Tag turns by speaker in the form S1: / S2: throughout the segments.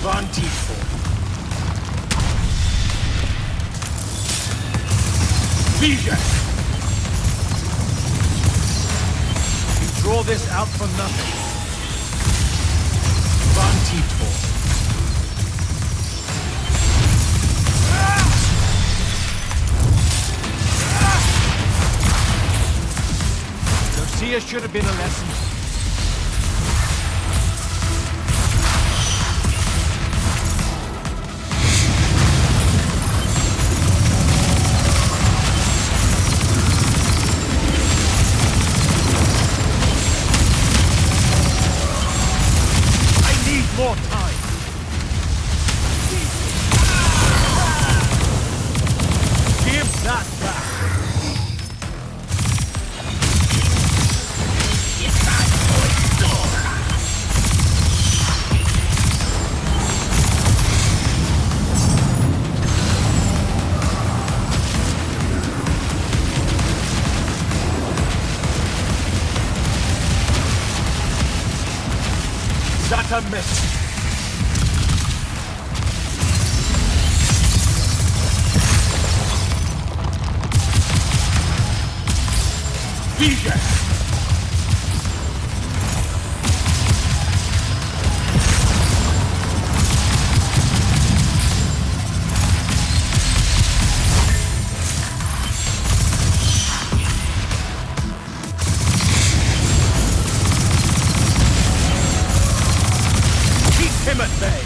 S1: Van Tiefel. Vision! You draw this out for nothing. Van Tiefel. Lucia should have been a lesson. More time. Give that back. That's a miss. Vision! Keep him at bay!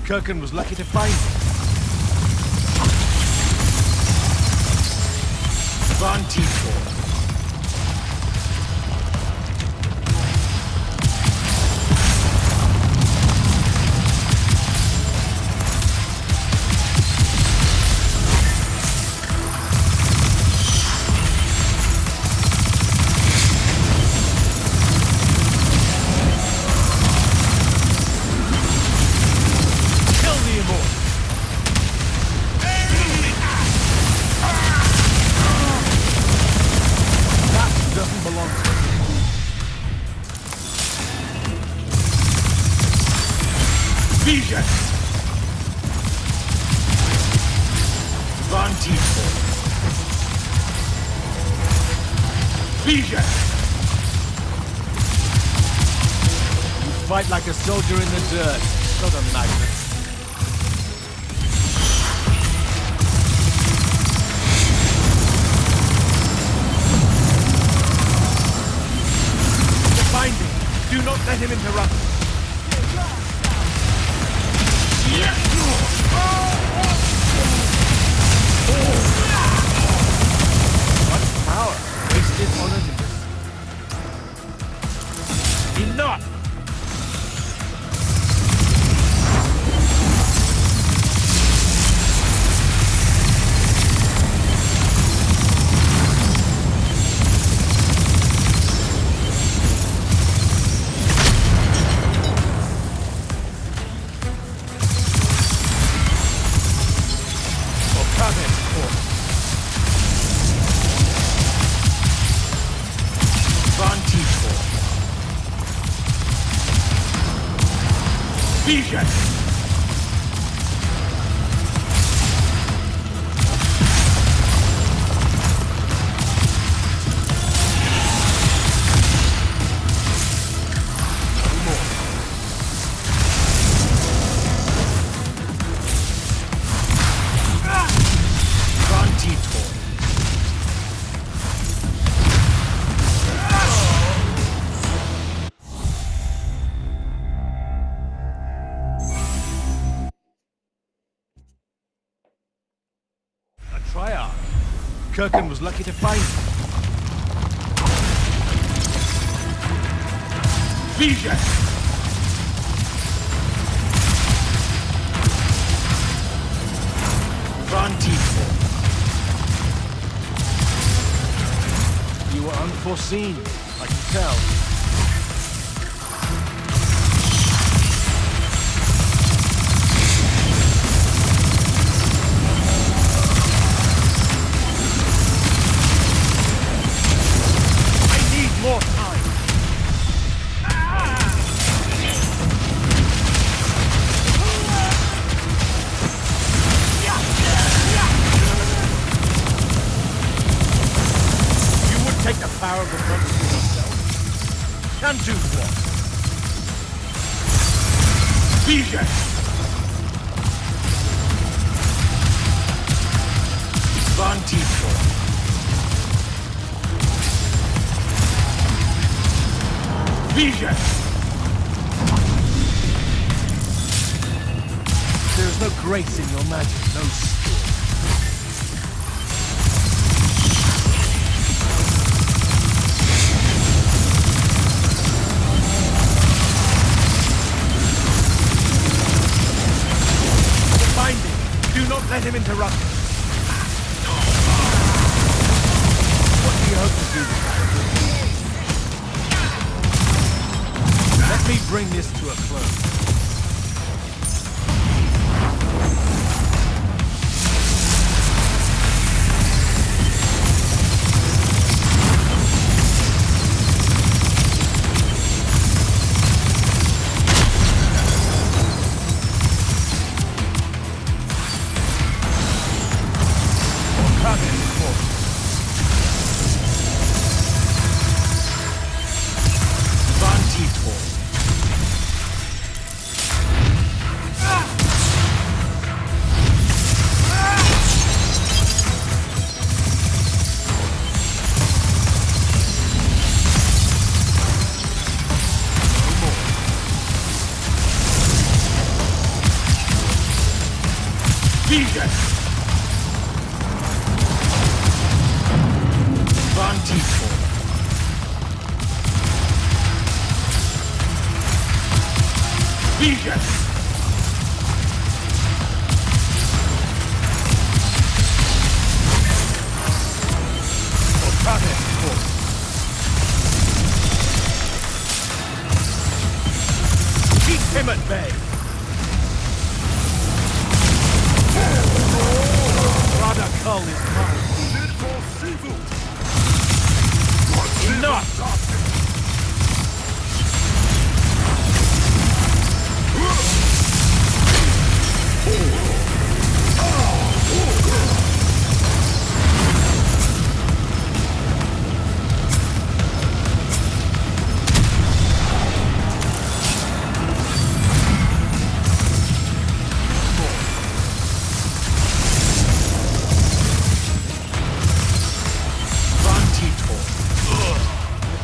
S1: Kirkin was lucky to find it. Van Tiefel. Vision! Van Tiefel. Vision! You fight like a soldier in the dirt, not a magnet. Find him! Do not let him interrupt! What power wasted on Olympus? Enough! Vision! Kirkin was lucky to find it. Vision! Van Tiefel. You were unforeseen, I can tell. And do what?
S2: Vision! Vantico! Vision!
S1: There's no grace in your magic, no skill. Find him. Do not let him interrupt. What do you hope to do with that? Let me bring this to a close.
S2: Vision! Vantico! Vision!
S1: Keep him at bay. Radakal is mine. Enough!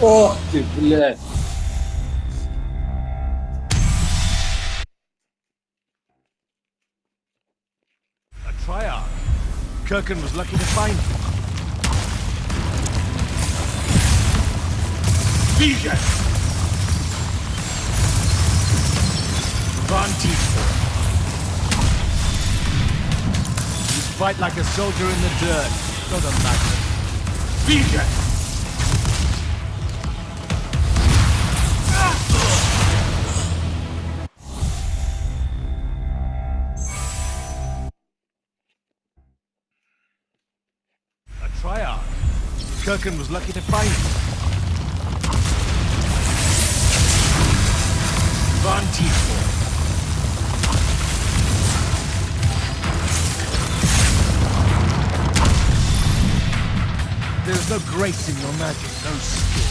S3: Ох ты, блядь.
S1: A triarch. Kirkin was lucky to find him.
S2: Vision! Vantico!
S1: You fight like a soldier in the dirt, not a magnet.
S2: Vision!
S1: A triarch. Kirkin was lucky to find him.
S2: Vantico!
S1: There's no grace in your magic, no skill.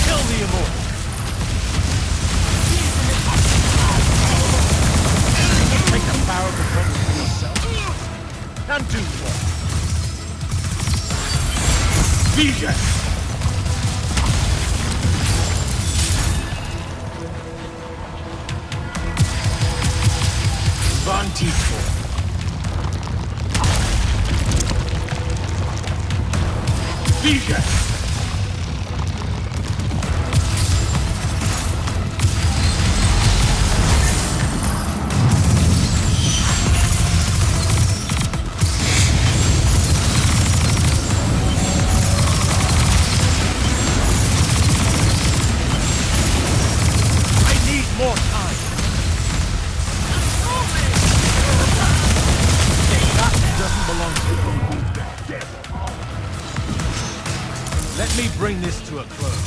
S1: Kill the Immortal. Take the power of the gods for yourself. And do what?
S2: Vision! Vantico! Vision!
S1: More time. That doesn't belong to you. Let me bring this to a close.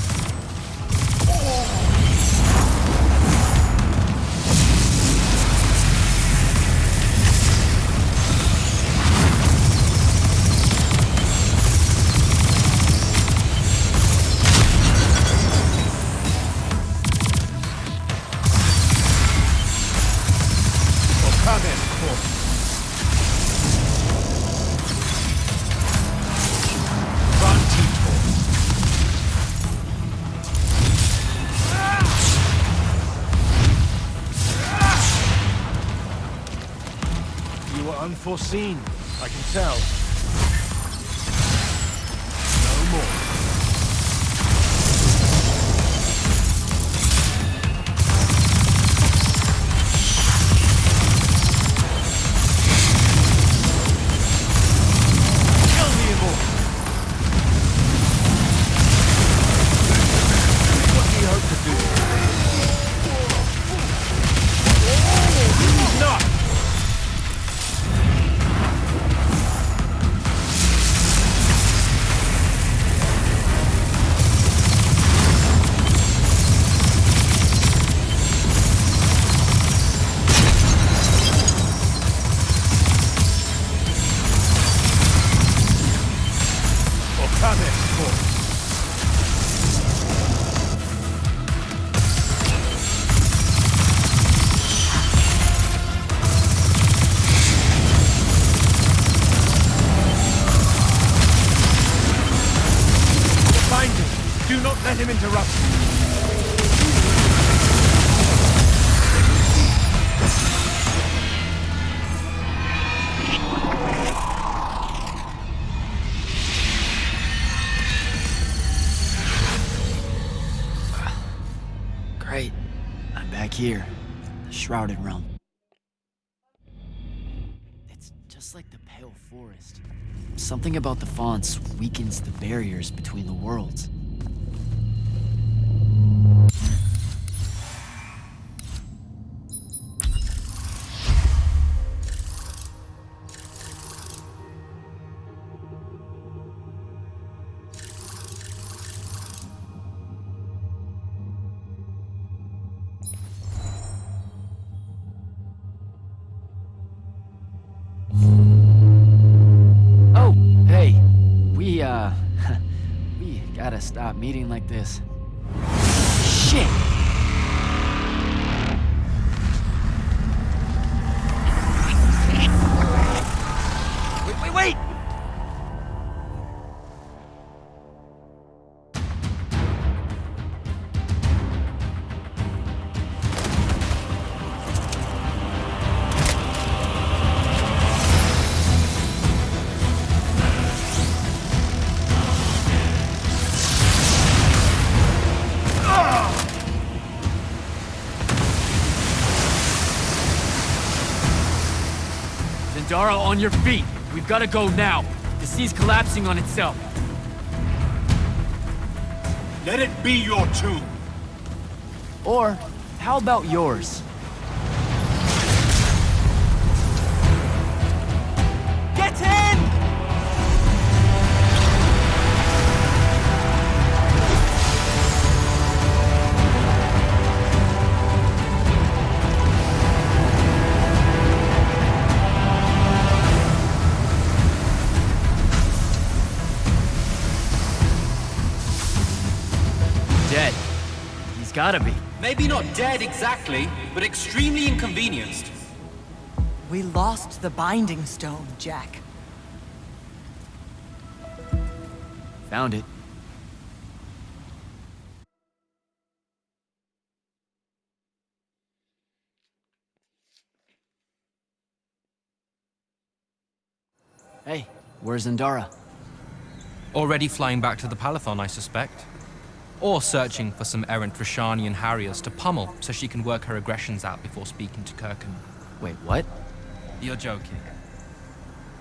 S1: unforeseen, I can tell. No more. Kill the Immortal! What do you hope to do? Not! Do not let him interrupt you.
S3: Great. I'm back here. The Shrouded Realm. It's just like the Pale Forest. Something about the fonts weakens the barriers between the worlds. Oh, hey. We gotta stop meeting like this. Shit! Wait!
S1: Zendara, on your feet! We've gotta go now! The sea's collapsing on itself!
S2: Let it be your tomb.
S3: Or, how about yours? Get in!
S1: Dead. He's gotta be.
S4: Maybe not dead exactly, but extremely inconvenienced.
S5: We lost the Binding Stone, Jack.
S3: Found it. Hey, where's Zendara?
S4: Already flying back to the Palathon, I suspect. Or searching for some errant Rashanian Harriers to pummel so she can work her aggressions out before speaking to Kirkan.
S3: Wait, what?
S4: You're joking.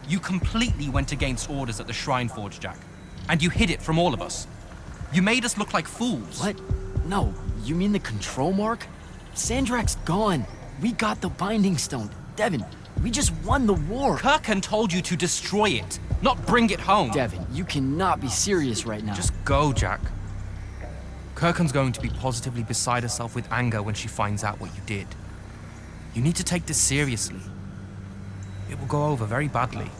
S4: You completely went against orders at the Shrine Forge, Jack. And you hid it from all of us. You made us look like fools.
S3: What? No, you mean the control mark? Sandrak's gone. We got the Binding Stone. Devin, we just won the war.
S4: Kirkan told you to destroy it, not bring it home.
S3: Devin, you cannot be serious right now.
S4: Just go, Jack. Kirkan's going to be positively beside herself with anger when she finds out what you did. You need to take this seriously. It will go over very badly.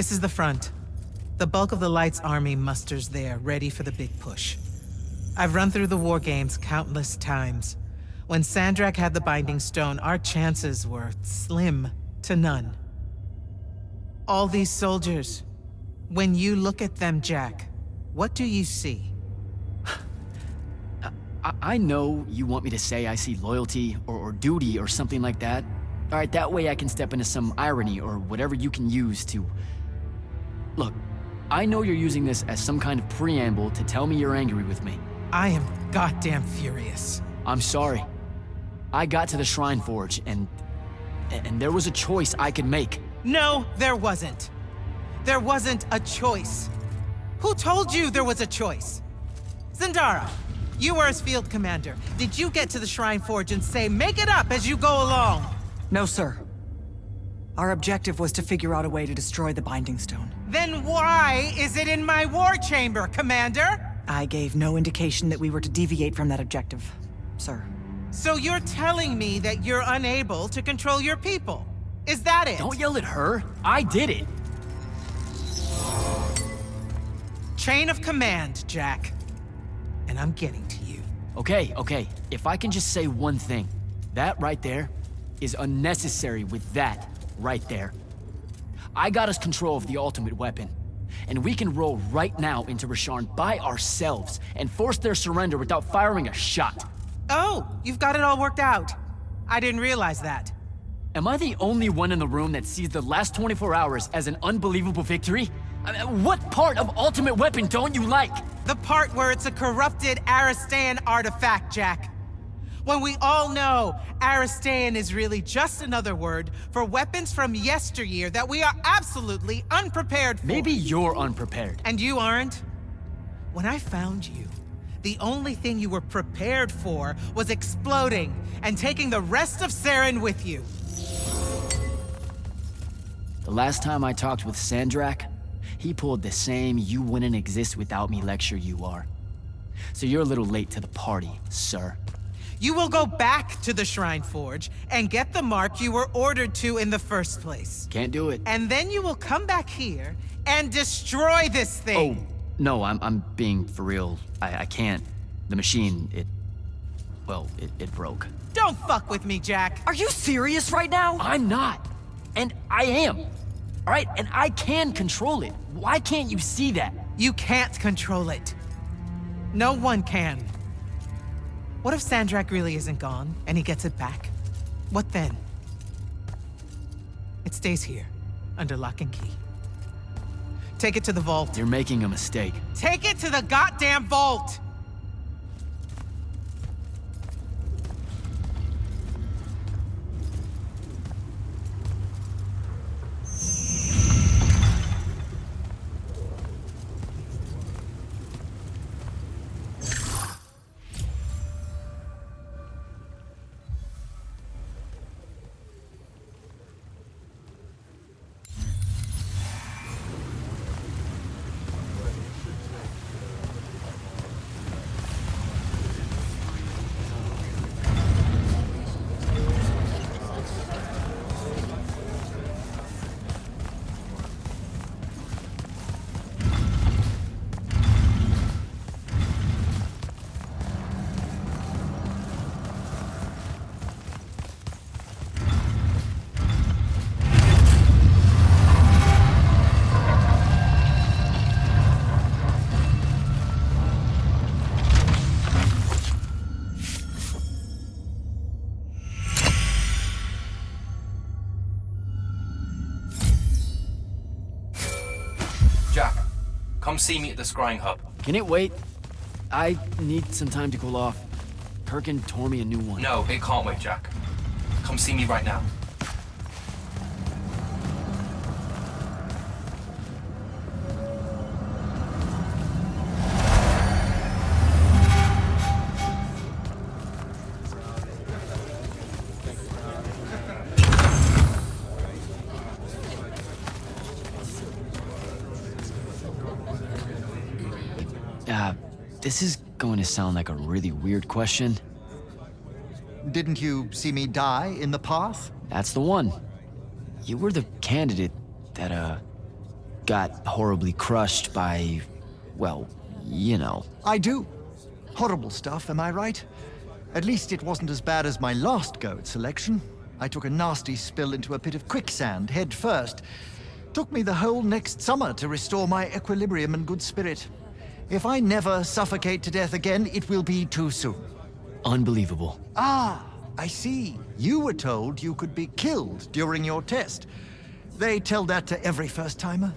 S6: This is the front. The bulk of the Light's army musters there, ready for the big push. I've run through the war games countless times. When Sandrak had the Binding Stone, our chances were slim to none. All these soldiers, when you look at them, Jack, what do you see?
S3: I know you want me to say I see loyalty or duty or something like that. All right, that way I can step into some irony or whatever you can use to... Look, I know you're using this as some kind of preamble to tell me you're angry with me.
S6: I am goddamn furious.
S3: I'm sorry. I got to the Shrine Forge and there was a choice I could make.
S6: No, there wasn't. There wasn't a choice. Who told you there was a choice? Zendara, you were as field commander. Did you get to the Shrine Forge and say, make it up as you go along?
S5: No, sir. Our objective was to figure out a way to destroy the Binding Stone.
S6: Then why is it in my war chamber, Commander?
S5: I gave no indication that we were to deviate from that objective, sir.
S6: So you're telling me that you're unable to control your people? Is that it?
S3: Don't yell at her. I did it.
S6: Chain of command, Jack. And I'm getting to you.
S3: Okay. If I can just say one thing. That right there is unnecessary with that right there. I got us control of the ultimate weapon. And we can roll right now into Rasharn by ourselves and force their surrender without firing a shot.
S6: Oh, you've got it all worked out. I didn't realize that.
S3: Am I the only one in the room that sees the last 24 hours as an unbelievable victory? I mean, what part of Ultimate Weapon don't you like?
S6: The part where it's a corrupted Aristan artifact, Jack. When we all know Aristan is really just another word for weapons from yesteryear that we are absolutely unprepared for.
S3: Maybe you're unprepared.
S6: And you aren't? When I found you, the only thing you were prepared for was exploding and taking the rest of Saren with you.
S3: The last time I talked with Sandrak, he pulled the same "you wouldn't exist without me" lecture you are. So you're a little late to the party, sir.
S6: You will go back to the Shrine Forge and get the mark you were ordered to in the first place.
S3: Can't do it.
S6: And then you will come back here and destroy this thing.
S3: Oh, no, I'm being for real. I can't. The machine, it broke.
S6: Don't fuck with me, Jack.
S5: Are you serious right now?
S3: I'm not. And I am. All right? And I can control it. Why can't you see that?
S6: You can't control it. No one can. What if Sandrak really isn't gone, and he gets it back? What then? It stays here, under lock and key. Take it to the vault.
S3: You're making a mistake.
S6: Take it to the goddamn vault!
S4: Jack, come see me at the scrying hub.
S3: Can it wait? I need some time to cool off. Perkin tore me a new one.
S4: No, it can't wait, Jack. Come see me right now.
S3: This is going to sound like a really weird question.
S7: Didn't you see me die in the path?
S3: That's the one. You were the candidate that, got horribly crushed by, well, you know.
S7: I do. Horrible stuff, am I right? At least it wasn't as bad as my last go at selection. I took a nasty spill into a pit of quicksand head first. Took me the whole next summer to restore my equilibrium and good spirit. If I never suffocate to death again, it will be too soon.
S3: Unbelievable.
S7: Ah, I see. You were told you could be killed during your test. They tell that to every first-timer.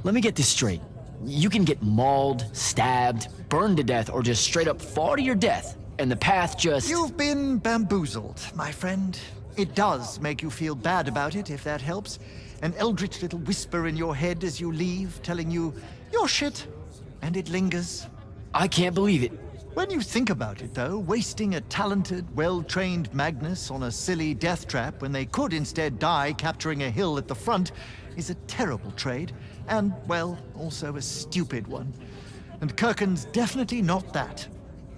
S3: Let me get this straight. You can get mauled, stabbed, burned to death, or just straight up fall to your death, and the path just...
S7: You've been bamboozled, my friend. It does make you feel bad about it, if that helps. An eldritch little whisper in your head as you leave, telling you, you're shit. And it lingers.
S3: I can't believe it.
S7: When you think about it, though, wasting a talented, well-trained Magnus on a silly death trap when they could instead die capturing a hill at the front is a terrible trade. And, well, also a stupid one. And Kirken's definitely not that.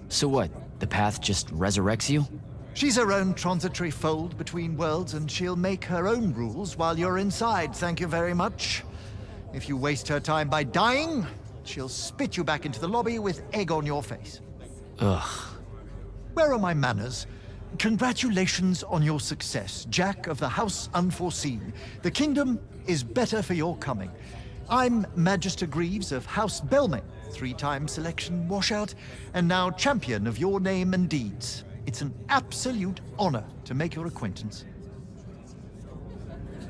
S3: So what? The path just resurrects you?
S7: She's her own transitory fold between worlds, and she'll make her own rules while you're inside, thank you very much. If you waste her time by dying, she'll spit you back into the lobby with egg on your face.
S3: Ugh.
S7: Where are my manners? Congratulations on your success, Jack of the House Unforeseen. The kingdom is better for your coming. I'm Magister Greaves of House Belmane, 3-time selection washout, and now champion of your name and deeds. It's an absolute honor to make your acquaintance.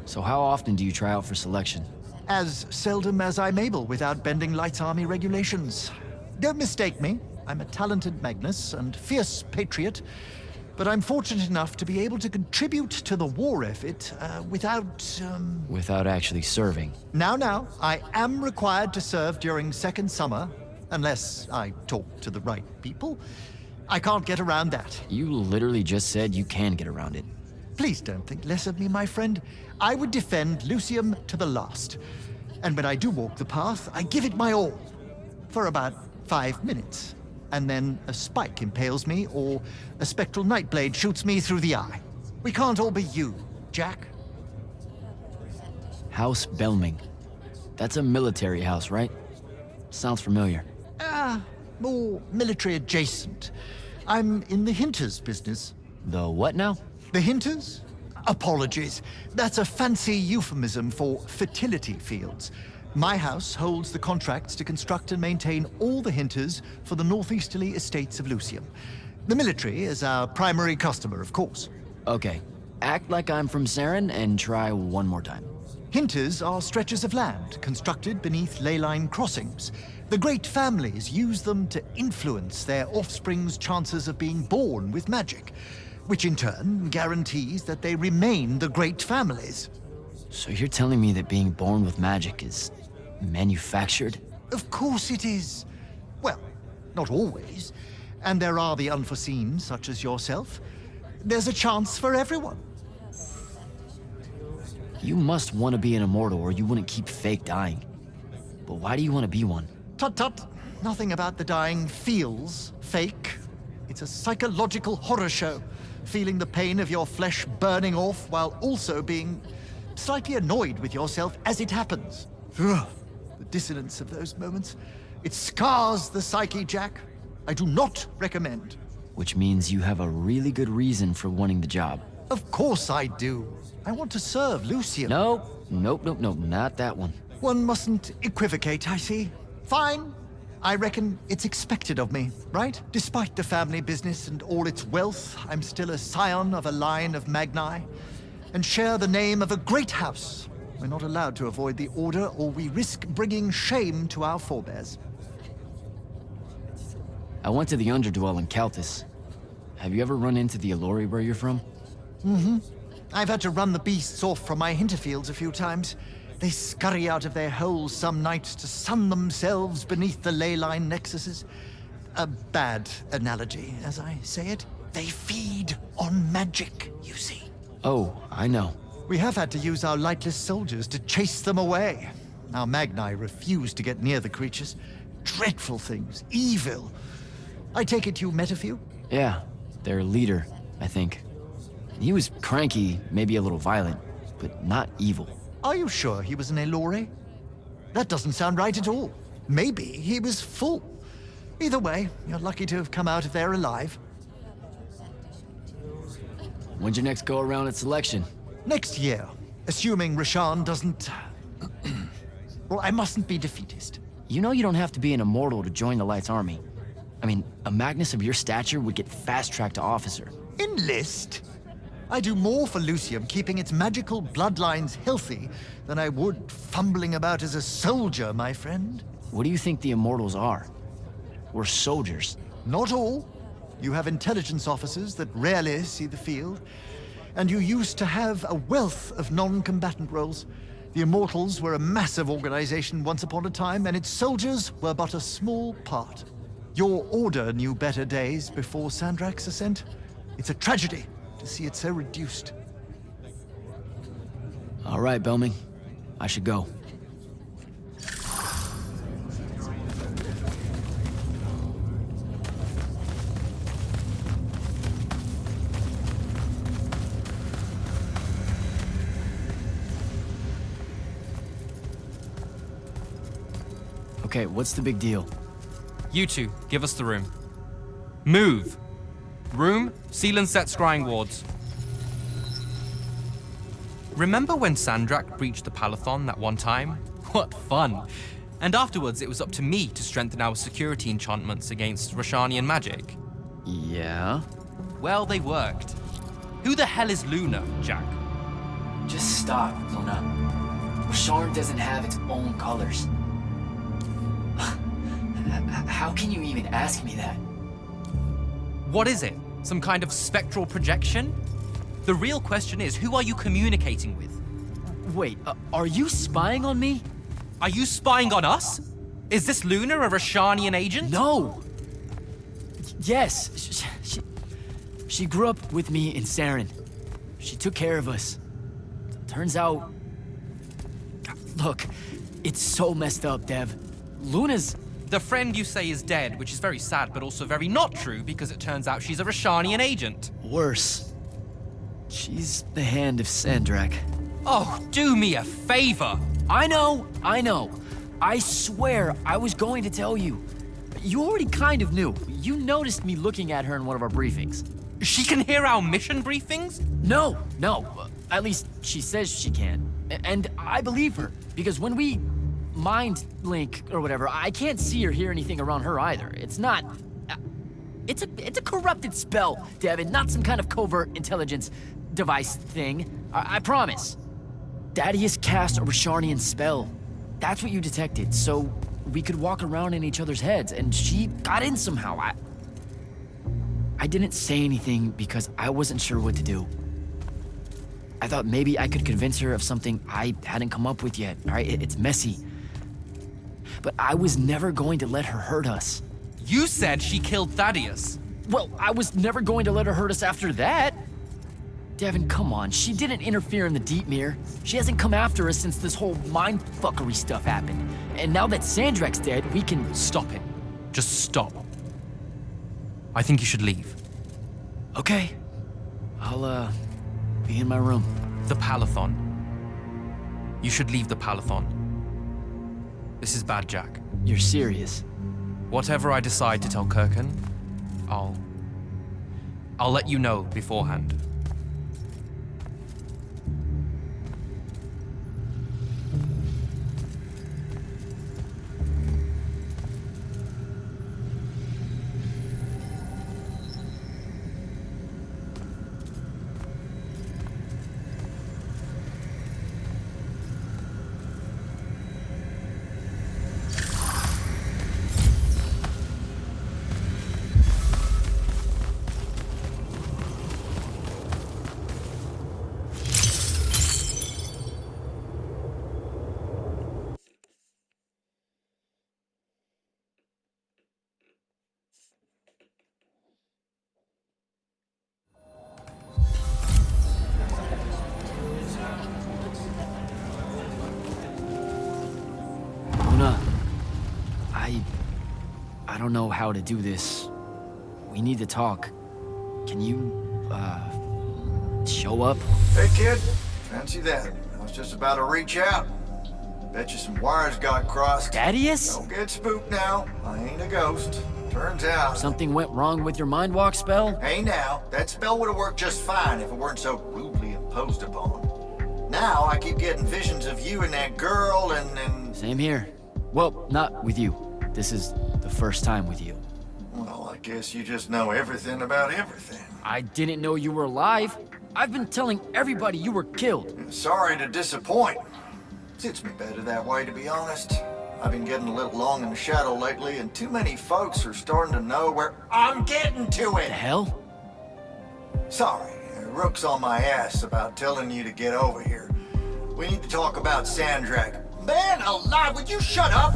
S3: So how often do you try out for selection?
S7: As seldom as I'm able without bending Light's Army regulations. Don't mistake me, I'm a talented Magnus and fierce patriot, but I'm fortunate enough to be able to contribute to the war effort without...
S3: Without actually serving.
S7: Now, I am required to serve during Second Summer, unless I talk to the right people. I can't get around that.
S3: You literally just said you can get around it.
S7: Please don't think less of me, my friend. I would defend Lucium to the last. And when I do walk the path, I give it my all. For about 5 minutes. And then a spike impales me, or a spectral nightblade shoots me through the eye. We can't all be you, Jack.
S3: House Belming. That's a military house, right? Sounds familiar.
S7: More military adjacent. I'm in the Hinters business.
S3: The what now?
S7: The Hinters? Apologies. That's a fancy euphemism for fertility fields. My house holds the contracts to construct and maintain all the Hinters for the northeasterly estates of Lucium. The military is our primary customer, of course.
S3: Okay. Act like I'm from Saren and try one more time.
S7: Hinters are stretches of land constructed beneath ley line crossings. The great families use them to influence their offspring's chances of being born with magic, which in turn guarantees that they remain the great families.
S3: So you're telling me that being born with magic is manufactured?
S7: Of course it is. Well, not always. And there are the unforeseen, such as yourself. There's a chance for everyone.
S3: You must want to be an immortal or you wouldn't keep fake dying. But why do you want to be one?
S7: Tut-tut. Nothing about the dying feels fake. It's a psychological horror show. Feeling the pain of your flesh burning off while also being slightly annoyed with yourself as it happens. Ugh. The dissonance of those moments. It scars the psyche, Jack. I do not recommend.
S3: Which means you have a really good reason for wanting the job.
S7: Of course I do. I want to serve Lucium.
S3: Nope, not that one.
S7: One mustn't equivocate, I see. Fine. I reckon it's expected of me, right? Despite the family business and all its wealth, I'm still a scion of a line of Magni, and share the name of a great house. We're not allowed to avoid the order, or we risk bringing shame to our forebears.
S3: I went to the Underdwell in Caltus. Have you ever run into the Allori where you're from?
S7: I've had to run the beasts off from my Hinterfields a few times. They scurry out of their holes some nights to sun themselves beneath the ley line nexuses. A bad analogy, as I say it. They feed on magic, you see.
S3: Oh, I know.
S7: We have had to use our lightless soldiers to chase them away. Our Magni refuse to get near the creatures. Dreadful things, evil. I take it you met a few?
S3: Yeah, their leader, I think. He was cranky, maybe a little violent, but not evil.
S7: Are you sure he was an Allori? That doesn't sound right at all. Maybe he was full. Either way, you're lucky to have come out of there alive.
S3: When's your next go-around at selection?
S7: Next year, assuming Rashan doesn't... Well, I mustn't be defeatist.
S3: You know you don't have to be an immortal to join the Light's Army. I mean, a Magnus of your stature would get fast-tracked to officer.
S7: Enlist? I do more for Lucium keeping its magical bloodlines healthy than I would fumbling about as a soldier, my friend.
S3: What do you think the Immortals are? We're soldiers.
S7: Not all. You have intelligence officers that rarely see the field. And you used to have a wealth of non-combatant roles. The Immortals were a massive organization once upon a time, and its soldiers were but a small part. Your order knew better days before Sandrak's ascent. It's a tragedy to see it so reduced.
S3: All right, Belming. I should go. Okay, what's the big deal?
S4: You two, give us the room. Move! Room, seal and set scrying wards. Remember when Sandrak breached the Palathon that one time? What fun! And afterwards, it was up to me to strengthen our security enchantments against Roshanian magic.
S3: Yeah?
S4: Well, they worked. Who the hell is Luna, Jack?
S3: Just stop, Luna. Rosharn doesn't have its own colors. How can you even ask me that?
S4: What is it? Some kind of spectral projection? The real question is, who are you communicating with?
S3: Wait, are you spying on me?
S4: Are you spying on us? Is this Luna a Roshanian agent?
S3: No! Yes, she grew up with me in Saren. She took care of us. Turns out... Look, it's so messed up, Dev. Luna's...
S4: The friend you say is dead, which is very sad, but also very not true, because it turns out she's a Roshanian agent.
S3: Worse. She's the hand of Sandrak.
S4: Oh, do me a favor!
S3: I know. I swear I was going to tell you. You already kind of knew. You noticed me looking at her in one of our briefings.
S4: She can hear our mission briefings?
S3: No. At least she says she can. And I believe her, because when we mind link or whatever, I can't see or hear anything around her either. It's not... It's a corrupted spell, Devin, not some kind of covert intelligence device thing. I promise. Thaddeus cast a Rosharnian spell. That's what you detected, so we could walk around in each other's heads, and she got in somehow. I didn't say anything because I wasn't sure what to do. I thought maybe I could convince her of something I hadn't come up with yet, all right? It's messy. But I was never going to let her hurt us.
S4: You said she killed Thaddeus.
S3: Well, I was never going to let her hurt us after that. Devin, come on. She didn't interfere in the Deep Mirror. She hasn't come after us since this whole mindfuckery stuff happened. And now that Sandrak's dead, we can...
S4: Stop it. Just stop. I think you should leave.
S3: Okay. I'll, be in my room.
S4: The Palathon. You should leave the Palathon. This is bad, Jack.
S3: You're serious?
S4: Whatever I decide to tell Kirkan, I'll let you know beforehand.
S3: I don't know how to do this. We need to talk. Can you, show up?
S8: Hey, kid. Fancy that. I was just about to reach out. Bet you some wires got crossed.
S3: Thaddeus?
S8: Don't get spooked now. I ain't a ghost. Turns out...
S3: Something went wrong with your mind walk spell?
S8: Hey now, that spell would have worked just fine if it weren't so rudely imposed upon. Now I keep getting visions of you and that girl and...
S3: Same here. Well, not with you. This is the first time with you.
S8: Well, I guess you just know everything about everything.
S3: I didn't know you were alive. I've been telling everybody you were killed.
S8: Sorry to disappoint. Suits me better that way, to be honest. I've been getting a little long in the shadow lately, and too many folks are starting to know where I'm getting to it.
S3: The hell?
S8: Sorry, Rook's on my ass about telling you to get over here. We need to talk about Sandrak. Man alive, would you shut up?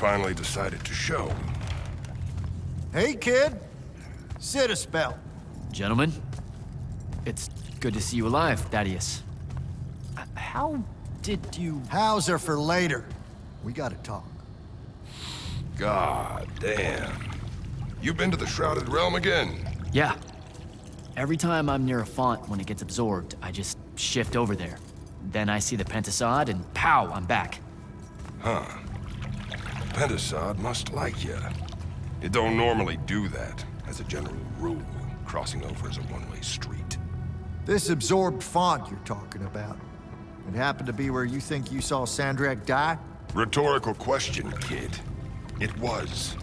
S9: finally decided to show.
S8: Hey, kid. Sit a spell.
S3: Gentlemen, it's good to see you alive, Thaddeus. How did you...
S8: How's are for later. We gotta talk.
S9: God damn. You been to the Shrouded Realm again?
S3: Yeah. Every time I'm near a font when it gets absorbed, I just shift over there. Then I see the Pentasod, and pow, I'm back.
S9: Huh. Pentasod must like you. It don't normally do that, as a general rule. Crossing over is a one-way street.
S8: This absorbed font you're talking about. It happened to be where you think you saw Sandrak die?
S9: Rhetorical question, kid. It was.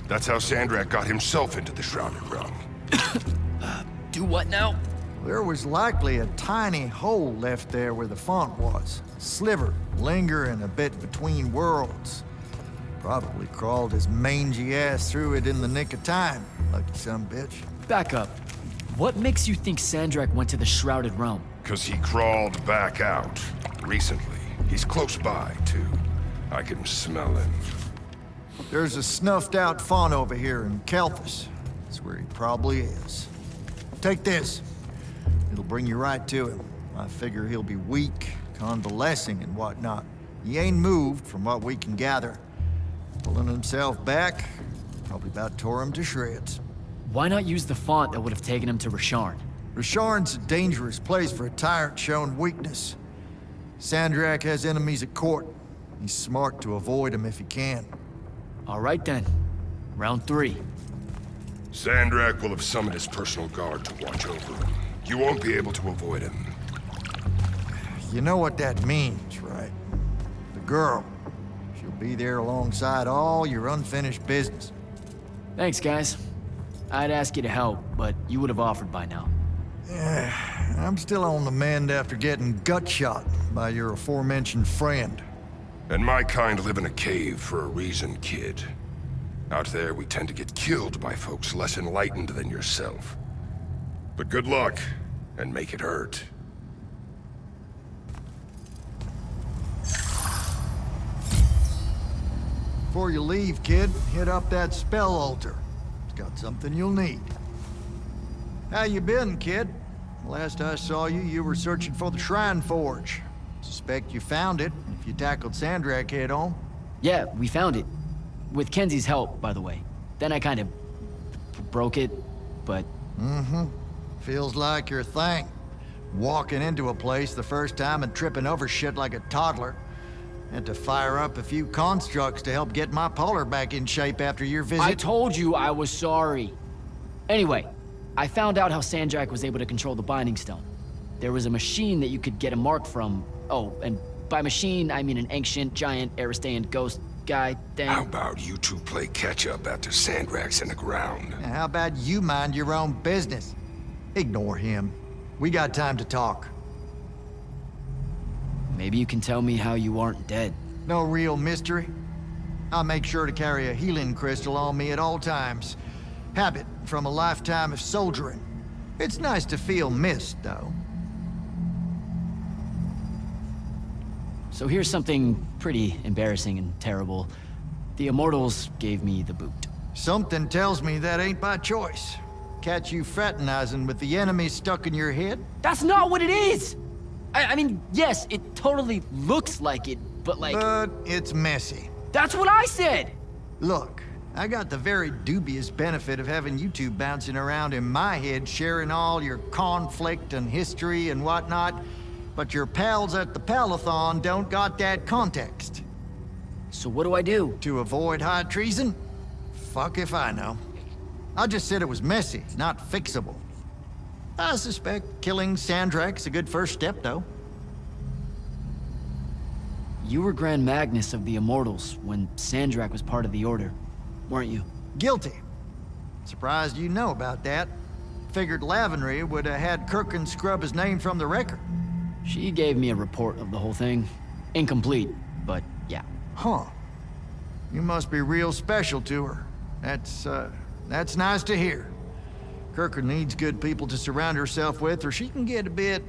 S9: That's how Sandrak got himself into the Shrouded Realm.
S3: Do what now?
S8: There was likely a tiny hole left there where the font was. A sliver, lingering a bit between worlds. Probably crawled his mangy ass through it in the nick of time. Lucky sumbitch.
S3: Back up. What makes you think Sandrak went to the Shrouded Realm?
S9: 'Cause he crawled back out. Recently. He's close by, too. I can smell him.
S8: There's a snuffed out font over here in Kelthus. That's where he probably is. Take this. It'll bring you right to him. I figure he'll be weak, convalescing and whatnot. He ain't moved, from what we can gather. Pulling himself back, probably about tore him to shreds.
S3: Why not use the font that would have taken him to Rasharn?
S8: Rasharn's a dangerous place for a tyrant showing weakness. Sandrak has enemies at court. He's smart to avoid them if he can.
S3: All right then. Round 3.
S9: Sandrak will have summoned his personal guard to watch over him. You won't be able to avoid him.
S8: You know what that means, right? The girl. She'll be there alongside all your unfinished business.
S3: Thanks, guys. I'd ask you to help, but you would have offered by now.
S8: Yeah, I'm still on the mend after getting gut shot by your aforementioned friend.
S9: And my kind live in a cave for a reason, kid. Out there, we tend to get killed by folks less enlightened than yourself. But good luck, and make it hurt.
S8: Before you leave, kid, hit up that spell altar. It's got something you'll need. How you been, kid? Last I saw you, you were searching for the Shrine Forge. Suspect you found it, if you tackled Sandrak head on.
S3: Yeah, we found it. With Kenzie's help, by the way. Then I kind of broke it, but...
S8: Feels like your thing. Walking into a place the first time and tripping over shit like a toddler. Had to fire up a few constructs to help get my polar back in shape after your visit.
S3: I told you I was sorry. Anyway, I found out how Sandrak was able to control the Binding Stone. There was a machine that you could get a mark from. Oh, and by machine, I mean an ancient, giant, Aristean ghost guy thing.
S9: How about you two play catch-up after Sandrak's in the ground?
S8: Now, how about you mind your own business? Ignore him. We got time to talk.
S3: Maybe you can tell me how you aren't dead.
S8: No real mystery. I make sure to carry a healing crystal on me at all times. Habit from a lifetime of soldiering. It's nice to feel missed, though.
S3: So here's something pretty embarrassing and terrible. The Immortals gave me the boot.
S8: Something tells me that ain't by choice. Catch you fraternizing with the enemy stuck in your head?
S3: That's not what it is! I mean, yes, it totally looks like it, but like...
S8: But it's messy.
S3: That's what I said!
S8: Look, I got the very dubious benefit of having you two bouncing around in my head, sharing all your conflict and history and whatnot, but your pals at the Palathon don't got that context.
S3: So what do I do?
S8: To avoid high treason? Fuck if I know. I just said it was messy, not fixable. I suspect killing Sandrak's a good first step, though.
S3: You were Grand Magnus of the Immortals when Sandrak was part of the Order, weren't you?
S8: Guilty. Surprised you know about that. Figured Lavenry would have had Kirkin scrub his name from the record.
S3: She gave me a report of the whole thing. Incomplete, but yeah.
S8: Huh. You must be real special to her. That's nice to hear. Kirker needs good people to surround herself with, or she can get a bit,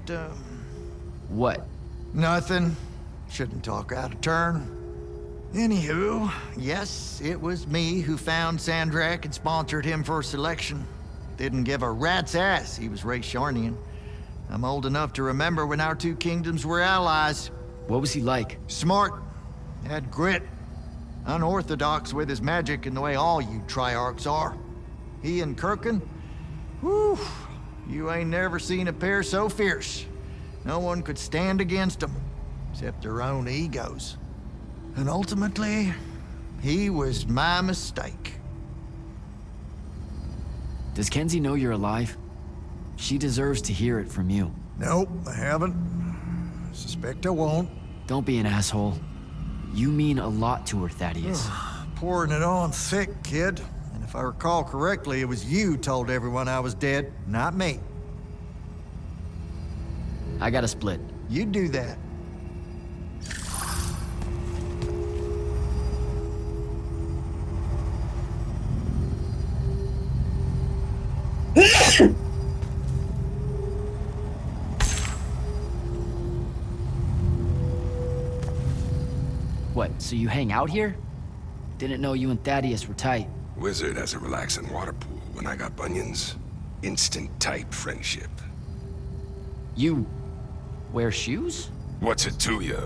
S3: What?
S8: Nothing. Shouldn't talk out of turn. Anywho, yes, it was me who found Sandrak and sponsored him for selection. Didn't give a rat's ass he was Ray Sharnian. I'm old enough to remember when our two kingdoms were allies.
S3: What was he like?
S8: Smart, had grit, unorthodox with his magic in the way all you Triarchs are. He and Kirkin, whew, you ain't never seen a pair so fierce. No one could stand against them, except their own egos. And ultimately, he was my mistake.
S3: Does Kenzie know you're alive? She deserves to hear it from you.
S8: Nope, I haven't. Suspect I won't.
S3: Don't be an asshole. You mean a lot to her, Thaddeus.
S8: Pouring it on thick, kid. And if I recall correctly, it was you told everyone I was dead, not me.
S3: I gotta split.
S8: You do that.
S3: What, so you hang out here? Didn't know you and Thaddeus were tight.
S9: Wizard has a relaxing water pool when I got bunions. Instant type friendship.
S3: You wear shoes?
S9: What's it to you?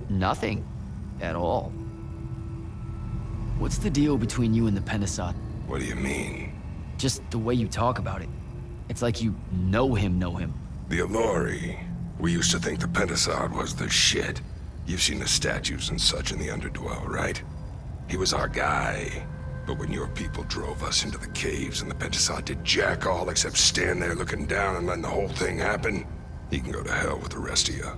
S3: Nothing. At all. What's the deal between you and the Pentasod?
S9: What do you mean?
S3: Just the way you talk about it. It's like you know him.
S9: The Allori. We used to think the Pentasod was the shit. You've seen the statues and such in the Underdwell, right? He was our guy. But when your people drove us into the caves and the Pentasod did jack all except stand there looking down and letting the whole thing happen, he can go to hell with the rest of you.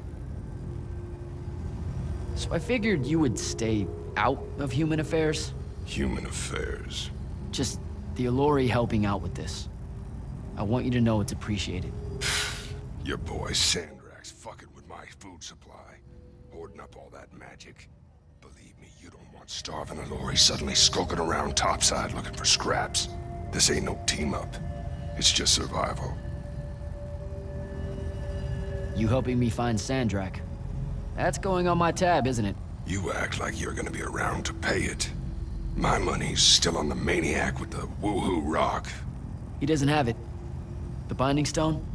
S3: So I figured you would stay out of human affairs.
S9: Human affairs.
S3: Just the Allori helping out with this. I want you to know it's appreciated.
S9: Your boy Sandrak's fucking with my food supply. Hoarding up all that magic. Believe me, you don't want starving Allori suddenly skulking around topside looking for scraps. This ain't no team-up. It's just survival.
S3: You helping me find Sandrak. That's going on my tab, isn't it?
S9: You act like you're gonna be around to pay it. My money's still on the maniac with the woohoo rock.
S3: He doesn't have it. The Binding Stone?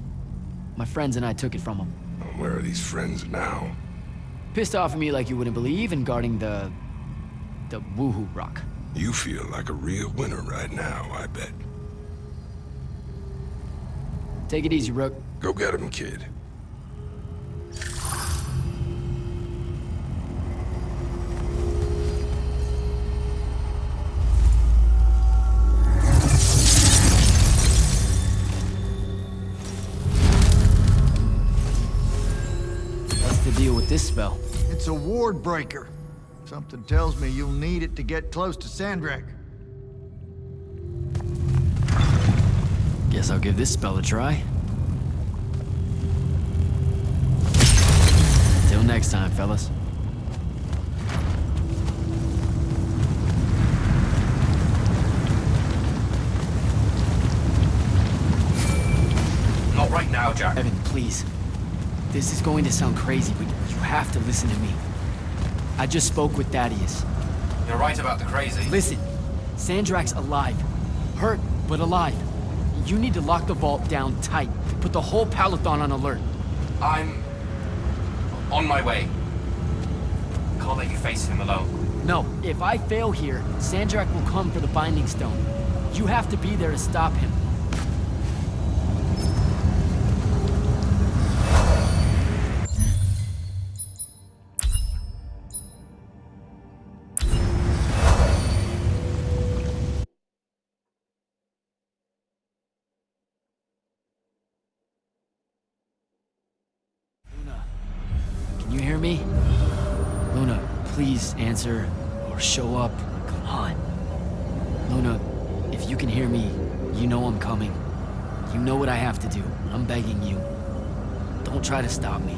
S3: My friends and I took it from him.
S9: Where are these friends now?
S3: Pissed off at me like you wouldn't believe and guarding the woohoo rock.
S9: You feel like a real winner right now, I bet.
S3: Take it easy, Rook.
S9: Go get him, kid.
S3: What's the deal with this spell?
S8: It's a ward breaker. Something tells me you'll need it to get close to Sandrak.
S3: Guess I'll give this spell a try. Till next time, fellas.
S4: Not right now, Jack.
S3: Evan, please. This is going to sound crazy, but you have to listen to me. I just spoke with Thaddeus.
S4: You're right about the crazy.
S3: Listen, Sandrak's alive. Hurt, but alive. You need to lock the vault down tight. Put the whole Palathon on alert.
S4: I'm on my way. Can't let you face him alone.
S3: No, if I fail here, Sandrak will come for the Binding Stone. You have to be there to stop him. Can you hear me? Luna, please answer or show up. Come on. Luna, if you can hear me, you know I'm coming. You know what I have to do. I'm begging you. Don't try to stop me.